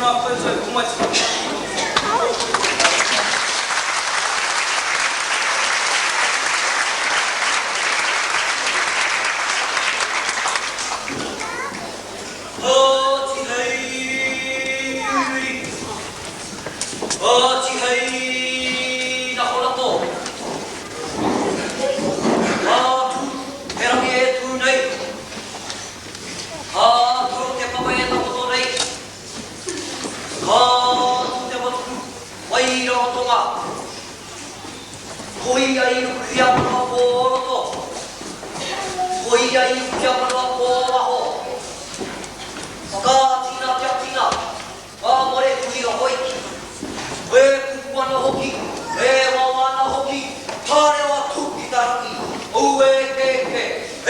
な声添えお待ちください。Koi ai ukia mana poroto, koi ai ukia mana poraho. Ka tina kia tina, more kui ga hoiki, kukuana hoki, wawana hoki, tare wa tuki taraki,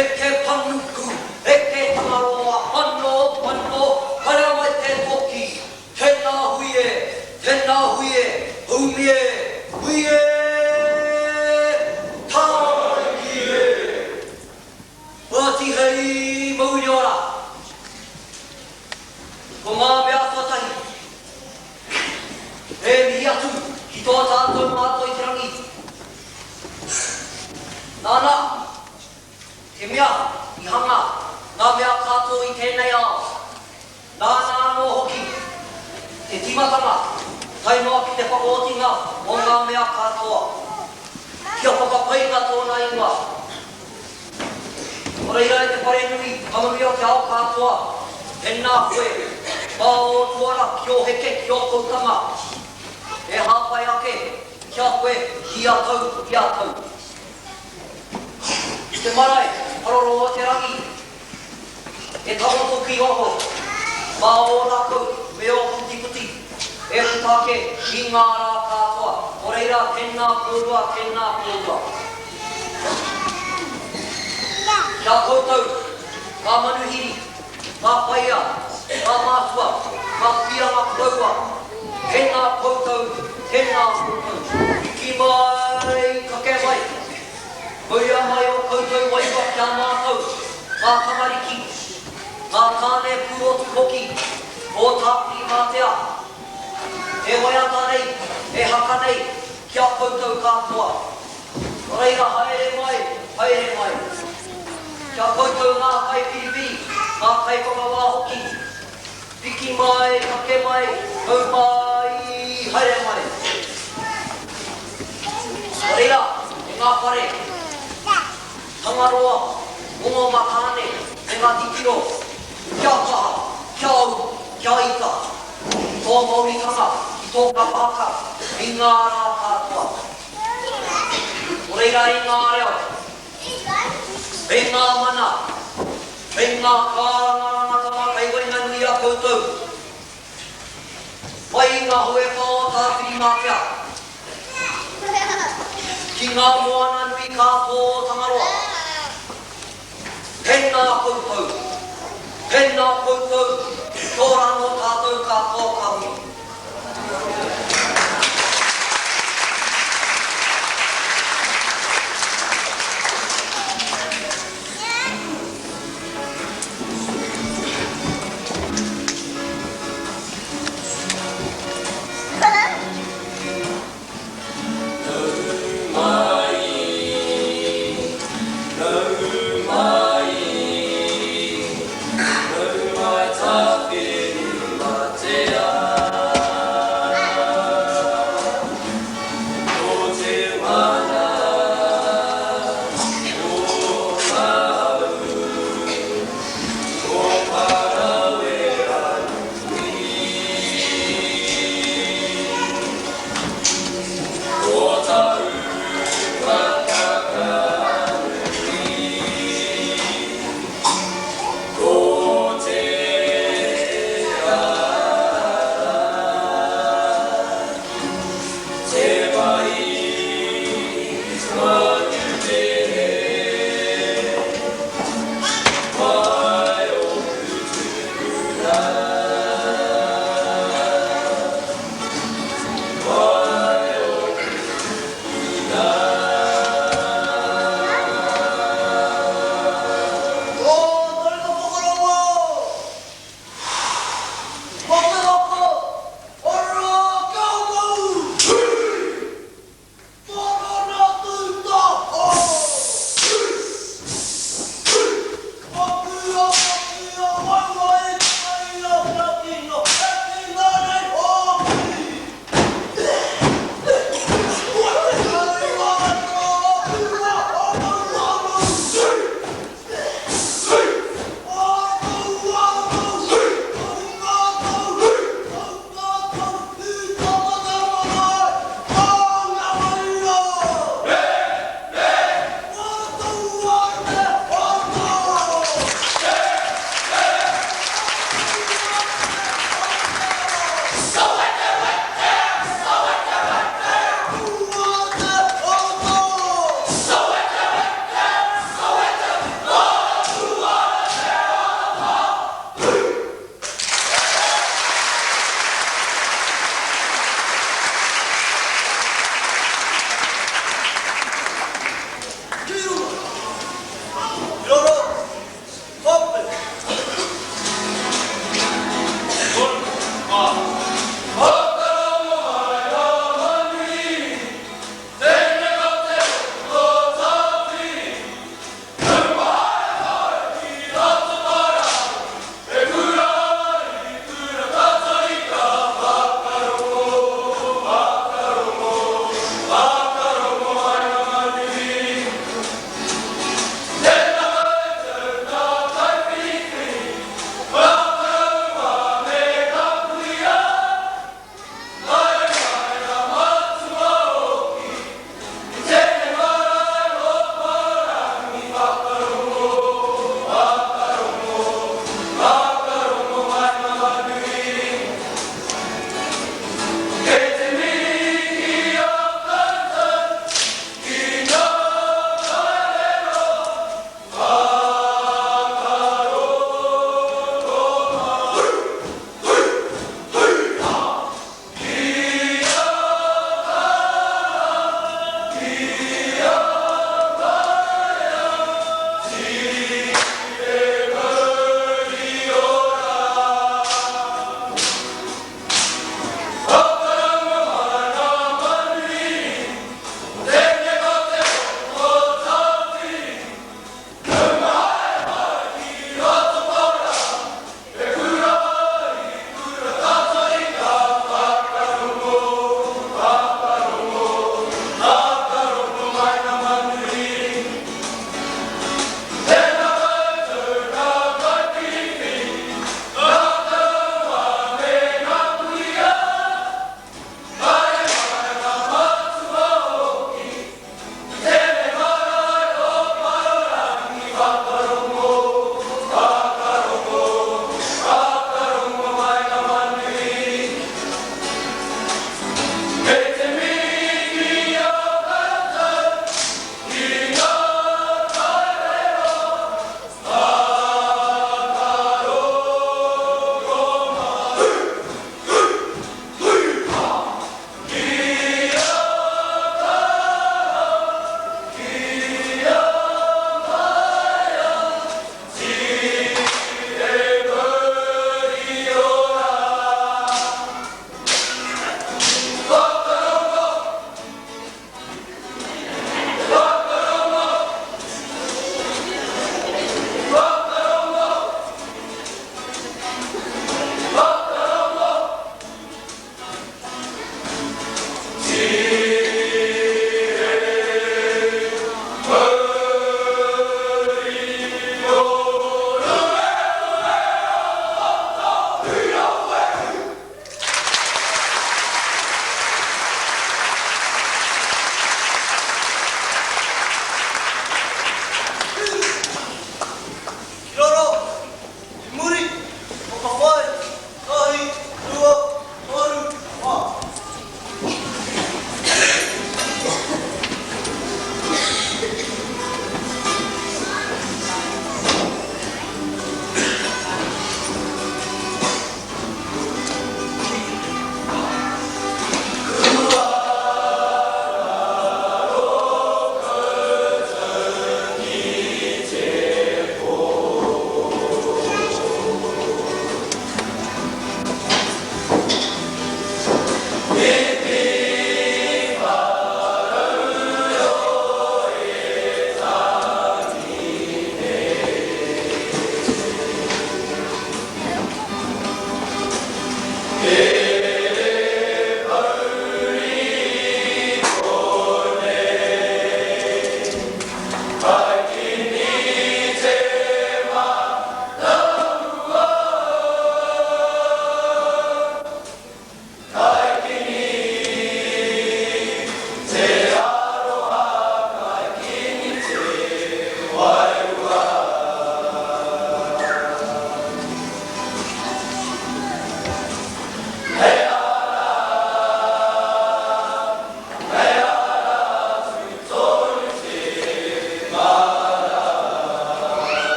eke panuku, eke tamaroa, anno, hara mai te toki, tena huie, huie. Hei mauiora ko ngā mea tuatahi e mihi atu ki tō tātou mātou i te rangi nāna te mea i hanga ngā mea kātou i tēnei ao nāna anō hoki te timatanga tai noa ki te whakootinga o ngā mea kātoa kia whakapainga tōna ingoa. Ora ira te whare nui, amamia o te ao kātoa, tēnā koe, pāo tuara, ki o heke, ki o tautanga, e hāpai ake, kia koe, hi atau. Te marae, haroro o te rangi, e tamoto ki oho, pāo rākau, me o puti, e putake, i ngā rā kātoa, ora ira tēnā kōrua. Kia koutou, ka manuhiri, ka whaia, ka mātua, ka whianga kaua, tēnā koutou, ki mai, ka ke mai, huia mai o koutou waiwa kia mātou, ka tamariki, ka tāne pūotu hoki, o tāpiri mātea, e waiata nei, e haka nei, kia koutou kātoa, reira haere mai, kia koutou ngā kai piripiri, ngā kai whakawā hoki, piki mai, kake mai, hau mai, haere mai. Reira, ngā whare, tangaroa, ongo makane, e ngā titiro, kia taha, kia au, kia ika, tō mauritanga, ki tō kapaka, i ngā rā kātoa. Reira i ngā reo, e ngā mana, e ngā kārangarangatanga, kei wainga nui a koutou. Wai ngā hoe whao tāwhiri mātea. Ki ngā moana nui kātō tangaroa. Tēnā koutou, tō rano tātou kātō kahui. Time.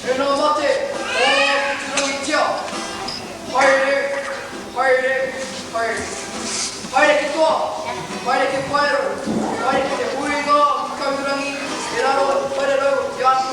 에너마테 어드렁이지야 화이레 화이레 화이레 화이레 기토 화이레 기파이로 화이레 기토 우리가 감드렁이 에라로 화이레로 야